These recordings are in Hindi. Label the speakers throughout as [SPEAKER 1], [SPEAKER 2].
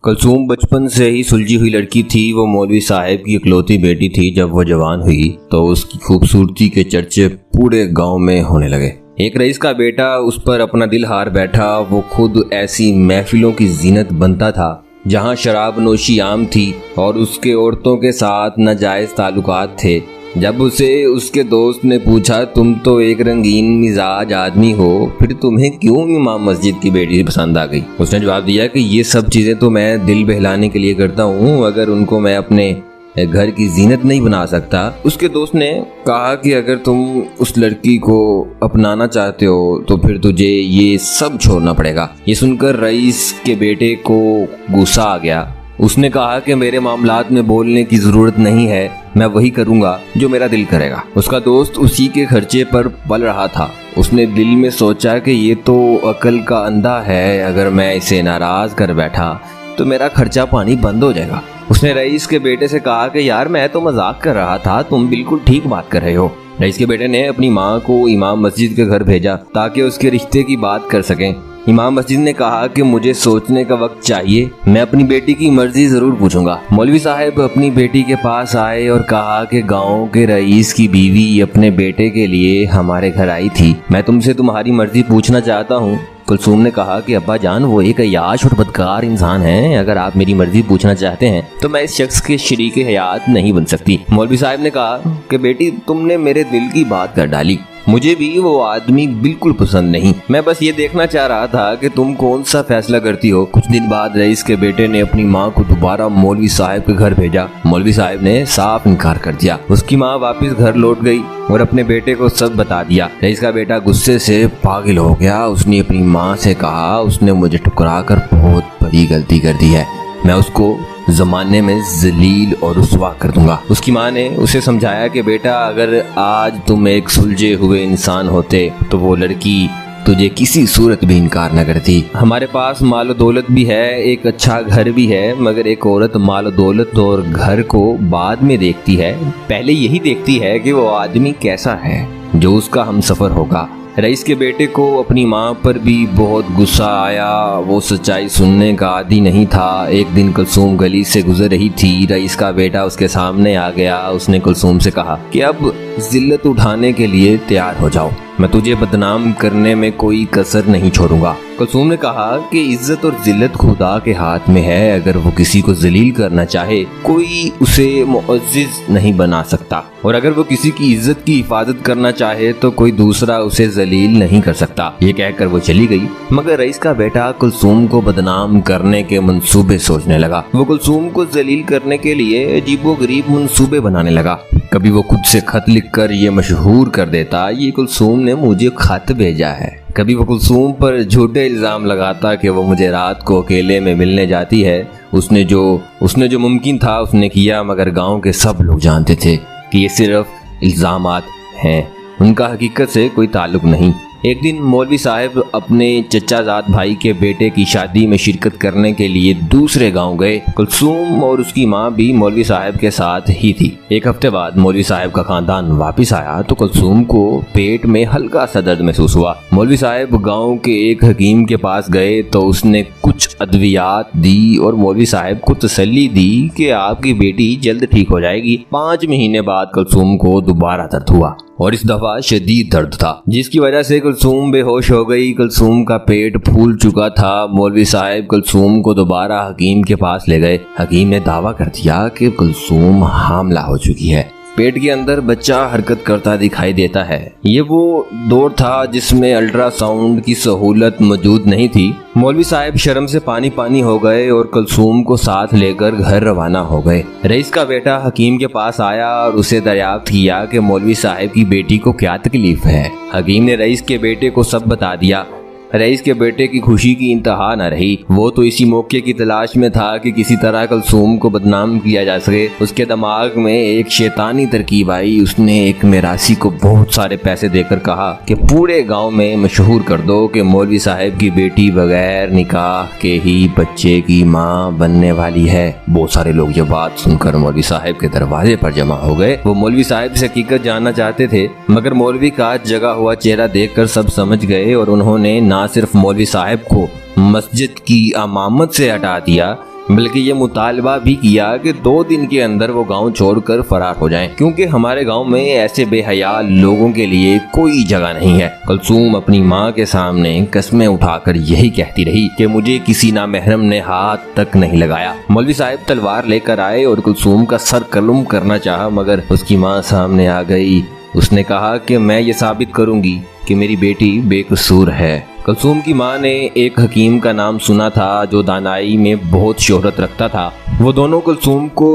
[SPEAKER 1] कुलसूम बचपन से ही सुलझी हुई लड़की थी। वो मौलवी साहब की इकलौती बेटी थी। जब वो जवान हुई तो उसकी खूबसूरती के चर्चे पूरे गांव में होने लगे। एक रईस का बेटा उस पर अपना दिल हार बैठा। वो खुद ऐसी महफिलों की जीनत बनता था जहां शराब नोशी आम थी और उसके औरतों के साथ नाजायज ताल्लुकात थे। जब उसे उसके दोस्त ने पूछा, तुम तो एक रंगीन मिजाज आदमी हो, फिर तुम्हें क्यों इमाम मस्जिद की बेटी पसंद आ गई? उसने जवाब दिया कि ये सब चीजें तो मैं दिल बहलाने के लिए करता हूँ, अगर उनको मैं अपने घर की जीनत नहीं बना सकता। उसके दोस्त ने कहा कि अगर तुम उस लड़की को अपनाना चाहते हो तो फिर तुझे ये सब छोड़ना पड़ेगा। ये सुनकर रईस के बेटे को गुस्सा आ गया। उसने कहा कि मेरे मामलात में बोलने की जरूरत नहीं है, मैं वही करूंगा जो मेरा दिल करेगा। उसका दोस्त उसी के खर्चे पर पल रहा था। उसने दिल में सोचा कि ये तो अकल का अंधा है, अगर मैं इसे नाराज कर बैठा तो मेरा खर्चा पानी बंद हो जाएगा। उसने रईस के बेटे से कहा कि यार मैं तो मजाक कर रहा था, तुम बिल्कुल ठीक बात कर रहे हो। रईस के बेटे ने अपनी माँ को इमाम मस्जिद के घर भेजा ताकि उसके रिश्ते की बात कर सकें। इमाम मस्जिद ने कहा कि मुझे सोचने का वक्त चाहिए, मैं अपनी बेटी की मर्जी जरूर पूछूंगा। मौलवी साहब अपनी बेटी के पास आए और कहा कि गांव के रईस की बीवी अपने बेटे के लिए हमारे घर आई थी, मैं तुमसे तुम्हारी मर्जी पूछना चाहता हूँ। कुलसूम ने कहा कि अब्बा जान, वो एक अय्याश और बदकार इंसान है, अगर आप मेरी मर्जी पूछना चाहते हैं तो मैं इस शख्स के शरीक हयात नहीं बन सकती। मौलवी साहब ने कहा कि बेटी, तुमने मेरे दिल की बात कर डाली, मुझे भी वो आदमी बिल्कुल पसंद नहीं, मैं बस ये देखना चाह रहा था कि तुम कौन सा फैसला करती हो। कुछ दिन बाद रईस के बेटे ने अपनी माँ को दोबारा मौलवी साहब के घर भेजा। मौलवी साहब ने साफ इनकार कर दिया। उसकी माँ वापस घर लौट गई और अपने बेटे को सब बता दिया। रईस का बेटा गुस्से से पागल हो गया। उसने अपनी माँ से कहा, उसने मुझे ठुकरा कर बहुत बड़ी गलती कर दी है, मैं उसको जमाने में जलील और रुसवा कर दूंगा। उसकी माँ ने उसे समझाया कि बेटा, अगर आज तुम एक सुलझे हुए इंसान होते तो वो लड़की तुझे किसी सूरत भी इनकार न करती। हमारे पास माल दौलत भी है, एक अच्छा घर भी है, मगर एक औरत माल दौलत और घर को बाद में देखती है, पहले यही देखती है कि वो आदमी कैसा है जो उसका हमसफर होगा। रईस के बेटे को अपनी माँ पर भी बहुत गुस्सा आया। वो सच्चाई सुनने का आदी नहीं था। एक दिन कुलसूम गली से गुजर रही थी। रईस का बेटा उसके सामने आ गया। उसने कुलसूम से कहा कि अब जिल्लत उठाने के लिए तैयार हो जाओ, मैं तुझे बदनाम करने में कोई कसर नहीं छोड़ूंगा। कुलसूम ने कहा कि इज्जत और जिल्लत खुदा के हाथ में है, अगर वो किसी को जलील करना चाहे कोई उसे मुअज्जिज नहीं बना सकता, और अगर वो किसी की इज्जत की हिफाजत करना चाहे तो कोई दूसरा उसे जलील नहीं कर सकता। ये कहकर वो चली गई। मगर रईस का बेटा कुलसूम को बदनाम करने के मंसूबे सोचने लगा। वो कुलसूम को जलील करने के लिए अजीबोगरीब मंसूबे बनाने लगा। कभी वो खुद से खत लिखकर ये मशहूर कर देता, ये कुलसूम ने मुझे खत भेजा है। कभी वो कुलसूम पर झूठे इल्जाम लगाता कि वो मुझे रात को अकेले में मिलने जाती है। उसने जो मुमकिन था उसने किया, मगर गांव के सब लोग जानते थे कि ये सिर्फ इल्जामात हैं, उनका हकीकत से कोई ताल्लुक नहीं। एक दिन मौलवी साहब अपने चचाजाद भाई के बेटे की शादी में शिरकत करने के लिए दूसरे गांव गए। कुलसूम और उसकी माँ भी मौलवी साहब के साथ ही थी। एक हफ्ते बाद मौलवी साहब का खानदान वापस आया तो कुलसूम को पेट में हल्का सा दर्द महसूस हुआ। मौलवी साहब गांव के एक हकीम के पास गए तो उसने कुछ अद्वियात दी और मौलवी साहब को तसल्ली दी कि आपकी बेटी जल्द ठीक हो जाएगी। 5 महीने बाद कुलसूम को दोबारा दर्द हुआ और इस दफा शदीद दर्द था, जिसकी वजह से कुलसूम बेहोश हो गई। कुलसूम का पेट फूल चुका था। मौलवी साहब कुलसूम को दोबारा हकीम के पास ले गए। हकीम ने दावा कर दिया कि कुलसूम हामला हो चुकी है, पेट के अंदर बच्चा हरकत करता दिखाई देता है। ये वो दौर था जिसमें अल्ट्रासाउंड की सहूलत मौजूद नहीं थी। मौलवी साहब शर्म से पानी पानी हो गए और कुलसूम को साथ लेकर घर रवाना हो गए। रईस का बेटा हकीम के पास आया और उसे दरियाफ्त किया कि मौलवी साहब की बेटी को क्या तकलीफ है। हकीम ने रईस के बेटे को सब बता दिया। रईस के बेटे की खुशी की इंतहा न रही। वो तो इसी मौके की तलाश में था कि किसी तरह कुलसूम को बदनाम किया जा सके। उसके दिमाग में एक शैतानी तरकीब आई। उसने एक मिरासी को बहुत सारे पैसे देकर कहा कि पूरे गांव में मशहूर कर दो कि मौलवी साहब की बेटी बगैर निकाह के ही बच्चे की माँ बनने वाली है। बहुत सारे लोग ये बात सुनकर मौलवी साहब के दरवाजे पर जमा हो गए। वो मौलवी साहब से हकीकत जानना चाहते थे, मगर मौलवी का जगा हुआ चेहरा देखकर सब समझ गए और उन्होंने ना सिर्फ मौलवी साहब को मस्जिद की अमामत से हटा दिया बल्कि ये मुतालबा भी किया कि 2 दिन के अंदर वो गांव छोड़कर फरार हो जाएं, क्योंकि हमारे गांव में ऐसे बेहया लोगों के लिए कोई जगह नहीं है। कुलसूम अपनी माँ के सामने कस्में उठाकर यही कहती रही कि मुझे किसी नामहरम ने हाथ तक नहीं लगाया। मौलवी साहब तलवार लेकर आए और कुलसूम का सर कलम करना चाहा, मगर उसकी माँ सामने आ गई। उसने कहा कि मैं ये साबित करूंगी कि मेरी बेटी बेकसूर है। कुलसूम की माँ ने एक हकीम का नाम सुना था जो दानाई में बहुत शोहरत रखता था। वो दोनों कुलसूम को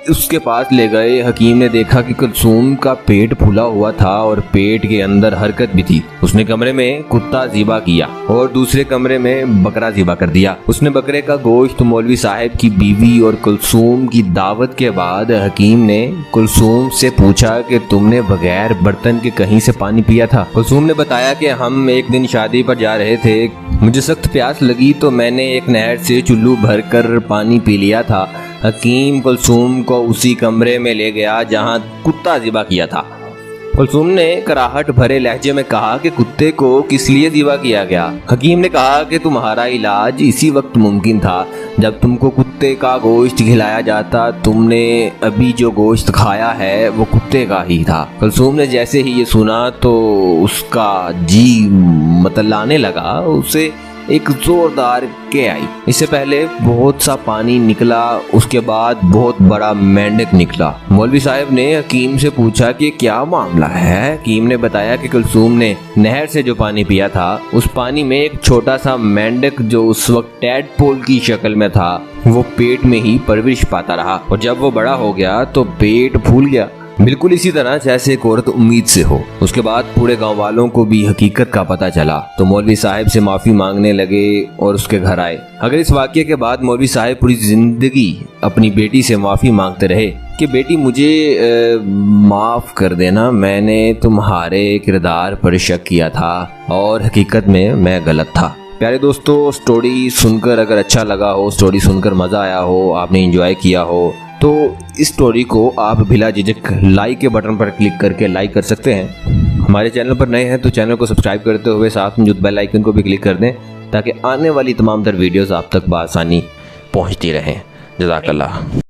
[SPEAKER 1] उसके पास ले गए। हकीम ने देखा कि कुलसूम का पेट फूला हुआ था और पेट के अंदर हरकत भी थी। उसने कमरे में कुत्ता ज़िबा किया और दूसरे कमरे में बकरा ज़िबा कर दिया। उसने बकरे का गोश्त मौलवी साहब की बीवी और कुलसूम की दावत के बाद हकीम ने कुलसूम से पूछा कि तुमने बगैर बर्तन के कहीं से पानी पिया था? कुलसूम ने बताया कि हम एक दिन शादी पर जा रहे थे, मुझे सख्त प्यास लगी तो मैंने एक नहर से चुल्लू भरकर पानी पी लिया था। हकीम कुलसूम को उसी कमरे में ले गया जहां कुत्ता ज़िबा किया था। कुलसूम ने कराहट भरे लहजे में कहा कि कुत्ते को किस लिए ज़िबा किया गया? हकीम ने कहा कि तुम्हारा इलाज इसी वक्त मुमकिन था जब तुमको कुत्ते का गोश्त खिलाया जाता। तुमने अभी जो गोश्त खाया है वो कुत्ते का ही था। कुलसूम ने जैसे ही ये सुना तो उसका जी मतलाने लगा। उसे एक जोरदार के आई। इससे पहले बहुत सा पानी निकला, उसके बाद बहुत बड़ा मेंढक निकला। मौलवी साहब ने हकीम से पूछा कि क्या मामला है? हकीम ने बताया कि कुलसूम ने नहर से जो पानी पिया था उस पानी में एक छोटा सा मेंढक जो उस वक्त टैडपोल की शक्ल में था वो पेट में ही परवरिश पाता रहा और जब वो बड़ा हो गया तो पेट फूल गया, बिल्कुल इसी तरह जैसे एक औरत उम्मीद से हो। उसके बाद पूरे गांव वालों को भी हकीकत का पता चला तो मौलवी साहब से माफ़ी मांगने लगे और उसके घर आए। अगर इस वाक़ये के बाद मौलवी साहब पूरी ज़िंदगी अपनी बेटी से माफ़ी मांगते रहे कि बेटी मुझे माफ़ कर देना, मैंने तुम्हारे किरदार पर शक किया था और हकीकत में मैं गलत था। प्यारे दोस्तों, स्टोरी सुनकर अगर अच्छा लगा हो, स्टोरी सुनकर मज़ा आया हो, आपने एंजॉय किया हो तो इस स्टोरी को आप बिला झिझक लाइक के बटन पर क्लिक करके लाइक कर सकते हैं। हमारे चैनल पर नए हैं तो चैनल को सब्सक्राइब करते हुए साथ में जो बेल आइकन को भी क्लिक कर दें ताकि आने वाली तमाम तर वीडियोस आप तक बआसानी पहुंचती रहें। जज़ाकल्लाह।